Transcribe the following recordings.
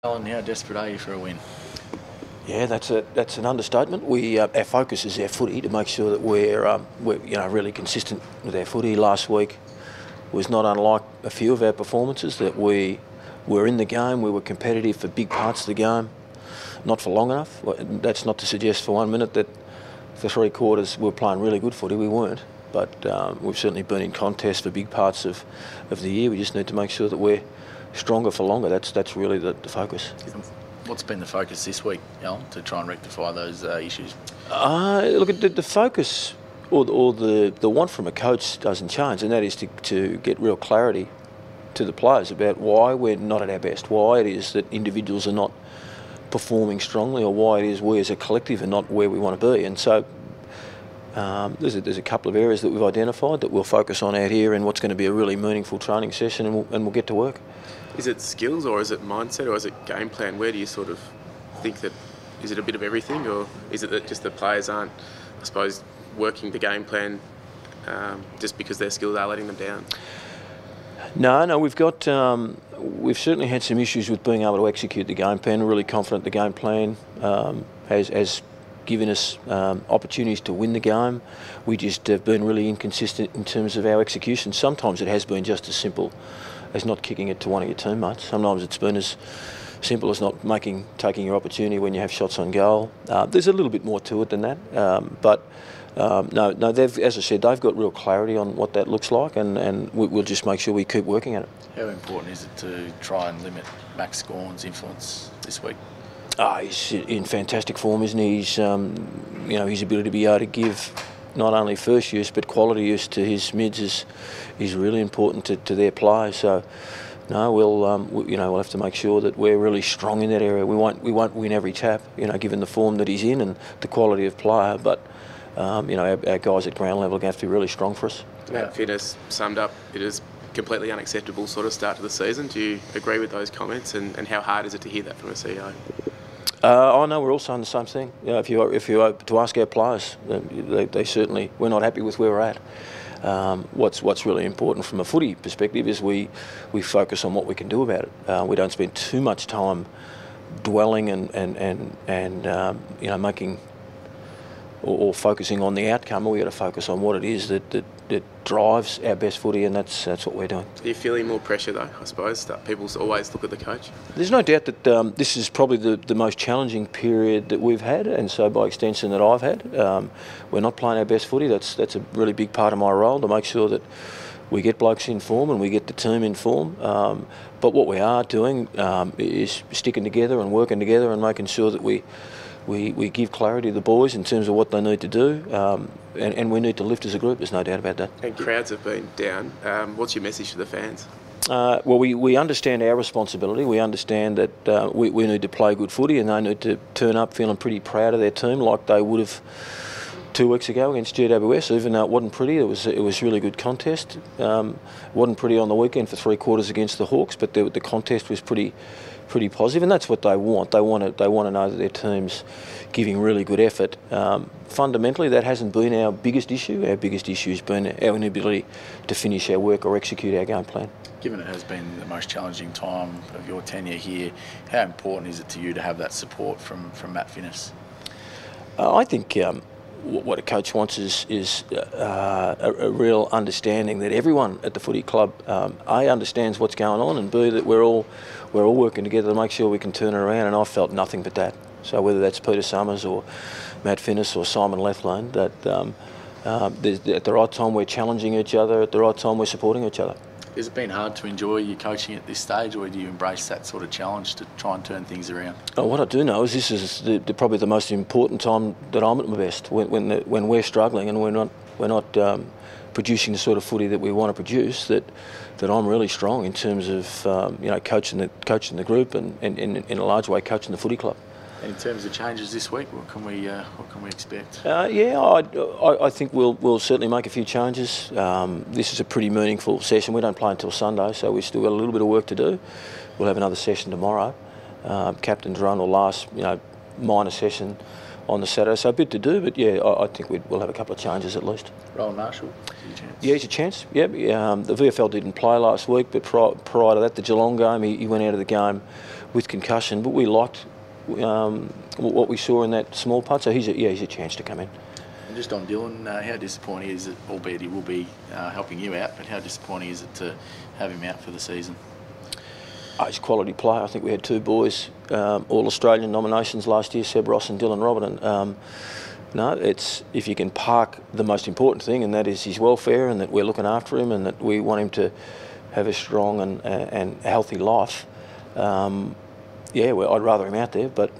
Alan, how desperate are you for a win? Yeah, that's an understatement. Our focus is our footy to make sure that we're really consistent with our footy. Last week was not unlike a few of our performances, that we were in the game, we were competitive for big parts of the game, not for long enough. That's not to suggest for 1 minute that for 3 quarters we were playing really good footy. We weren't, but we've certainly been in contest for big parts of the year. We just need to make sure that we're stronger for longer. That's really the focus. What's been the focus this week, Alan, to try and rectify those issues? Look, at the focus or the want from a coach doesn't change, and that is to get real clarity to the players about why we're not at our best, why it is that individuals are not performing strongly, or why it is we as a collective are not where we want to be. And so there's a couple of areas that we've identified that we'll focus on out here in what's going to be a really meaningful training session, and we'll get to work. Is it skills, or is it mindset, or is it game plan? Where do you sort of think that, is it a bit of everything, or is it that just the players aren't, I suppose, working the game plan just because their skills are letting them down? No, we've certainly had some issues with being able to execute the game plan. We're really confident the game plan has given us opportunities to win the game. We just have been really inconsistent in terms of our execution. Sometimes it has been just as simple as not kicking it to one of your teammates. Sometimes it's been as simple as not taking your opportunity when you have shots on goal. There's a little bit more to it than that, but no. As I said, they've got real clarity on what that looks like, and we'll just make sure we keep working at it. How important is it to try and limit Max Gawn's influence this week? He's in fantastic form, isn't he? He's, his ability to be able to give not only first use but quality use to his mids is really important to their play. So, no, we'll have to make sure that we're really strong in that area. We won't win every tap, given the form that he's in and the quality of player. But our guys at ground level are going to have to be really strong for us. Matt Finnis summed up it is completely unacceptable sort of start to the season. Do you agree with those comments, and how hard is it to hear that from a CEO? I know we're all saying the same thing. If you were to ask our players, they certainly, we're not happy with where we're at. What's really important from a footy perspective is we focus on what we can do about it. We don't spend too much time dwelling and making or focusing on the outcome. We got to focus on what it is that drives our best footy, and that's what we're doing. Are you feeling more pressure though, I suppose, that people always look at the coach? There's no doubt that this is probably the most challenging period that we've had, and so by extension that I've had. We're not playing our best footy. That's a really big part of my role, to make sure that we get blokes in form and we get the team in form. But what we are doing is sticking together and working together and making sure that we give clarity to the boys in terms of what they need to do, and we need to lift as a group. There's no doubt about that. And crowds have been down. What's your message to the fans? We understand our responsibility. We understand that we need to play good footy, and they need to turn up feeling pretty proud of their team, like they would have 2 weeks ago against GWS. Even though it wasn't pretty, it was really good contest. It wasn't pretty on the weekend for 3 quarters against the Hawks, but the contest was pretty positive, and that's what they want. They want to know that their team's giving really good effort. Fundamentally, that hasn't been our biggest issue. Our biggest issue has been our inability to finish our work or execute our game plan. Given it has been the most challenging time of your tenure here, how important is it to you to have that support from Matt Finnis? I think what a coach wants is a real understanding that everyone at the footy club A, understands what's going on, and B, that we're all working together to make sure we can turn it around. And I've felt nothing but that. So whether that's Peter Summers or Matt Finnis or Simon Lethlean, that at the right time we're challenging each other, at the right time we're supporting each other. Has it been hard to enjoy your coaching at this stage, or do you embrace that sort of challenge to try and turn things around? What I do know is this is probably the most important time that I'm at my best, when we're struggling and we're not producing the sort of footy that we want to produce. That I'm really strong in terms of coaching the group and in a large way coaching the footy club. And in terms of changes this week, what can we expect? I think we'll certainly make a few changes. This is a pretty meaningful session. We don't play until Sunday, so we've still got a little bit of work to do. We'll have another session tomorrow. Captain's run or last minor session on the Saturday, so a bit to do, but yeah, I think we'll have a couple of changes at least. Rowan Marshall, chance? Yeah, he's a chance. Yeah, the VFL didn't play last week, but prior to that, the Geelong game, he went out of the game with concussion, but we liked what we saw in that small putt. So he's a chance to come in. And just on Dylan, how disappointing is it, albeit he will be helping you out, but how disappointing is it to have him out for the season? He's a quality player. I think we had 2 boys, All-Australian nominations last year, Seb Ross and Dylan Robert. And, no, it's if you can park the most important thing, and that is his welfare, and that we're looking after him, and that we want him to have a strong and healthy life. I'd rather him out there, but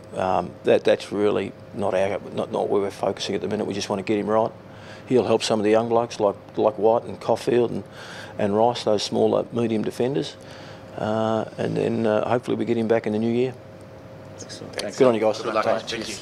that's really not where we're focusing at the minute. We just want to get him right. He'll help some of the young blokes like White and Caulfield and Rice, those smaller medium defenders, and then hopefully we get him back in the new year. Excellent. Thanks. Good on you guys. Good luck. Thanks. Thank you.